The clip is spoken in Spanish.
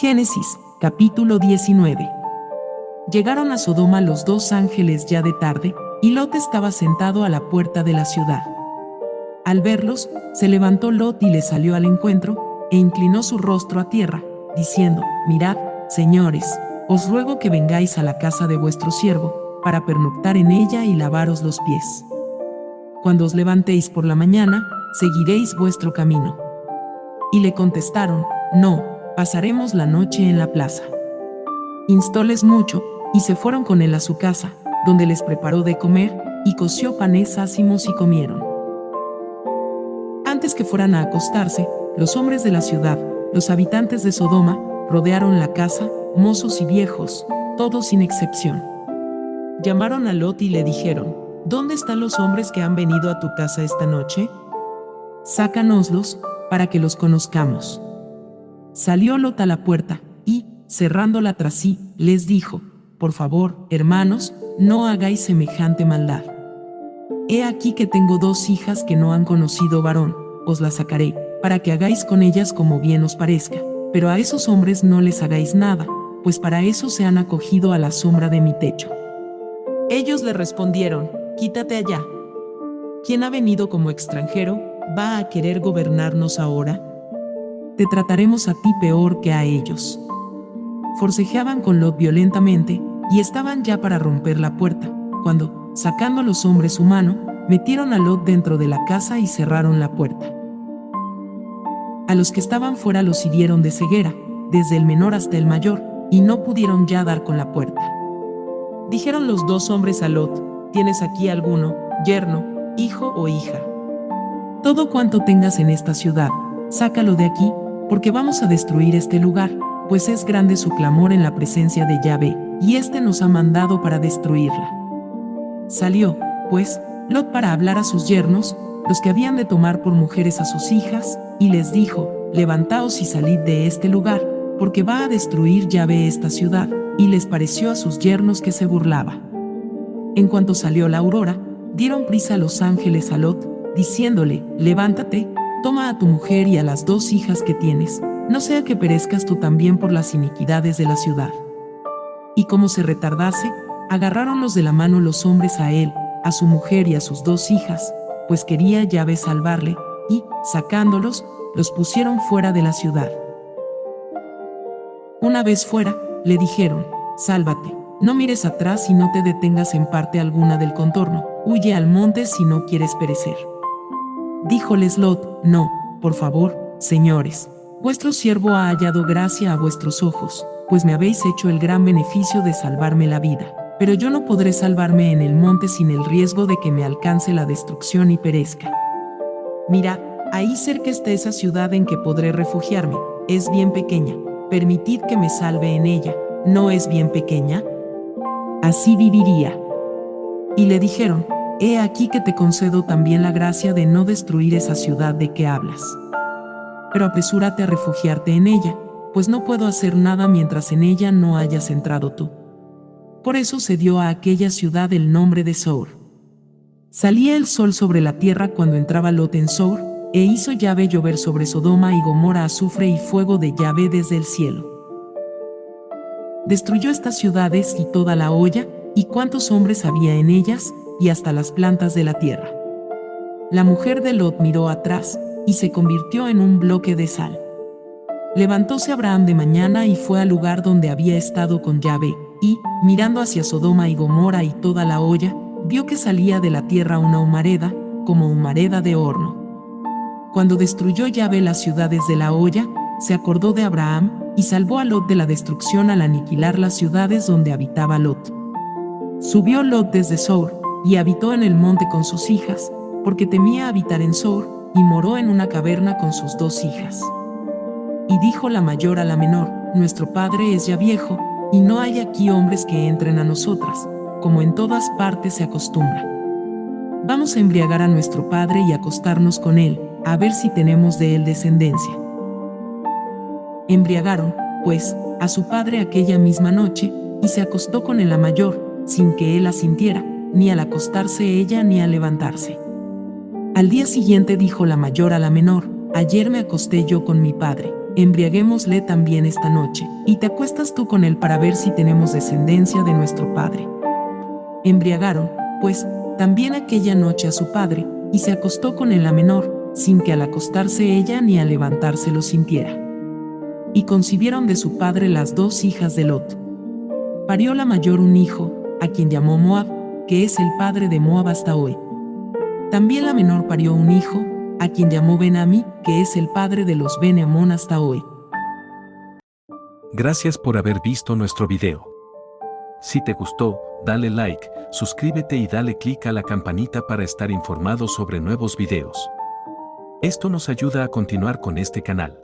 Génesis, capítulo 19. Llegaron a Sodoma los dos ángeles ya de tarde, y Lot estaba sentado a la puerta de la ciudad. Al verlos, se levantó Lot y le salió al encuentro, e inclinó su rostro a tierra, diciendo: Mirad, señores, os ruego que vengáis a la casa de vuestro siervo, para pernoctar en ella y lavaros los pies. Cuando os levantéis por la mañana, seguiréis vuestro camino. Y le contestaron: No, pasaremos la noche en la plaza. Instóles mucho, y se fueron con él a su casa, donde les preparó de comer, y coció panes ácimos y comieron. Antes que fueran a acostarse, los hombres de la ciudad, los habitantes de Sodoma, rodearon la casa, mozos y viejos, todos sin excepción. Llamaron a Lot y le dijeron: ¿Dónde están los hombres que han venido a tu casa esta noche? Sácanoslos, para que los conozcamos. Salió Lot a la puerta, y, cerrándola tras sí, les dijo: Por favor, hermanos, no hagáis semejante maldad. He aquí que tengo dos hijas que no han conocido varón, os las sacaré, para que hagáis con ellas como bien os parezca, pero a esos hombres no les hagáis nada, pues para eso se han acogido a la sombra de mi techo. Ellos le respondieron: Quítate allá. ¿Quién ha venido como extranjero, va a querer gobernarnos ahora? Te trataremos a ti peor que a ellos. Forcejeaban con Lot violentamente, y estaban ya para romper la puerta, cuando, sacando los hombres su mano, metieron a Lot dentro de la casa y cerraron la puerta. A los que estaban fuera los hirieron de ceguera, desde el menor hasta el mayor, y no pudieron ya dar con la puerta. Dijeron los dos hombres a Lot: ¿Tienes aquí alguno, yerno, hijo o hija? Todo cuanto tengas en esta ciudad, sácalo de aquí, porque vamos a destruir este lugar, pues es grande su clamor en la presencia de Yahvé, y éste nos ha mandado para destruirla. Salió, pues, Lot para hablar a sus yernos, los que habían de tomar por mujeres a sus hijas, y les dijo: Levantaos y salid de este lugar, porque va a destruir Yahvé esta ciudad. Y les pareció a sus yernos que se burlaba. En cuanto salió la aurora, dieron prisa los ángeles a Lot, diciéndole: Levántate, toma a tu mujer y a las dos hijas que tienes, no sea que perezcas tú también por las iniquidades de la ciudad. Y como se retardase, agarráronlos de la mano los hombres a él, a su mujer y a sus dos hijas, pues quería Yahvé salvarle, y, sacándolos, los pusieron fuera de la ciudad. Una vez fuera, le dijeron: Sálvate, no mires atrás y no te detengas en parte alguna del contorno, huye al monte si no quieres perecer. Díjoles Lot: No, por favor, señores, vuestro siervo ha hallado gracia a vuestros ojos, pues me habéis hecho el gran beneficio de salvarme la vida, pero yo no podré salvarme en el monte sin el riesgo de que me alcance la destrucción y perezca. Mirad, ahí cerca está esa ciudad en que podré refugiarme, es bien pequeña, permitid que me salve en ella, ¿no es bien pequeña? Así viviría. Y le dijeron: He aquí que te concedo también la gracia de no destruir esa ciudad de que hablas. Pero apresúrate a refugiarte en ella, pues no puedo hacer nada mientras en ella no hayas entrado tú. Por eso se dio a aquella ciudad el nombre de Zoar. Salía el sol sobre la tierra cuando entraba Lot en Zoar, e hizo Yahvé llover sobre Sodoma y Gomorra azufre y fuego de Yahvé desde el cielo. Destruyó estas ciudades y toda la olla, y cuántos hombres había en ellas, y hasta las plantas de la tierra. La mujer de Lot miró atrás, y se convirtió en un bloque de sal. Levantóse Abraham de mañana y fue al lugar donde había estado con Yahvé, y, mirando hacia Sodoma y Gomorra y toda la olla, vio que salía de la tierra una humareda, como humareda de horno. Cuando destruyó Yahvé las ciudades de la olla, se acordó de Abraham, y salvó a Lot de la destrucción al aniquilar las ciudades donde habitaba Lot. Subió Lot desde Zoar, y habitó en el monte con sus hijas, porque temía habitar en Zoar, y moró en una caverna con sus dos hijas. Y dijo la mayor a la menor: Nuestro padre es ya viejo, y no hay aquí hombres que entren a nosotras, como en todas partes se acostumbra. Vamos a embriagar a nuestro padre y acostarnos con él, a ver si tenemos de él descendencia. Embriagaron, pues, a su padre aquella misma noche, y se acostó con la mayor, sin que él asintiera, ni al acostarse ella ni al levantarse. Al día siguiente dijo la mayor a la menor: Ayer me acosté yo con mi padre, embriaguémosle también esta noche, y te acuestas tú con él para ver si tenemos descendencia de nuestro padre. Embriagaron, pues, también aquella noche a su padre, y se acostó con él la menor, sin que al acostarse ella ni al levantarse lo sintiera. Y concibieron de su padre las dos hijas de Lot. Parió la mayor un hijo, a quien llamó Moab, que es el padre de Moab hasta hoy. También la menor parió un hijo, a quien llamó Ben-Amí, que es el padre de los Ben-Amón hasta hoy. Gracias por haber visto nuestro video. Si te gustó, dale like, suscríbete y dale click a la campanita para estar informado sobre nuevos videos. Esto nos ayuda a continuar con este canal.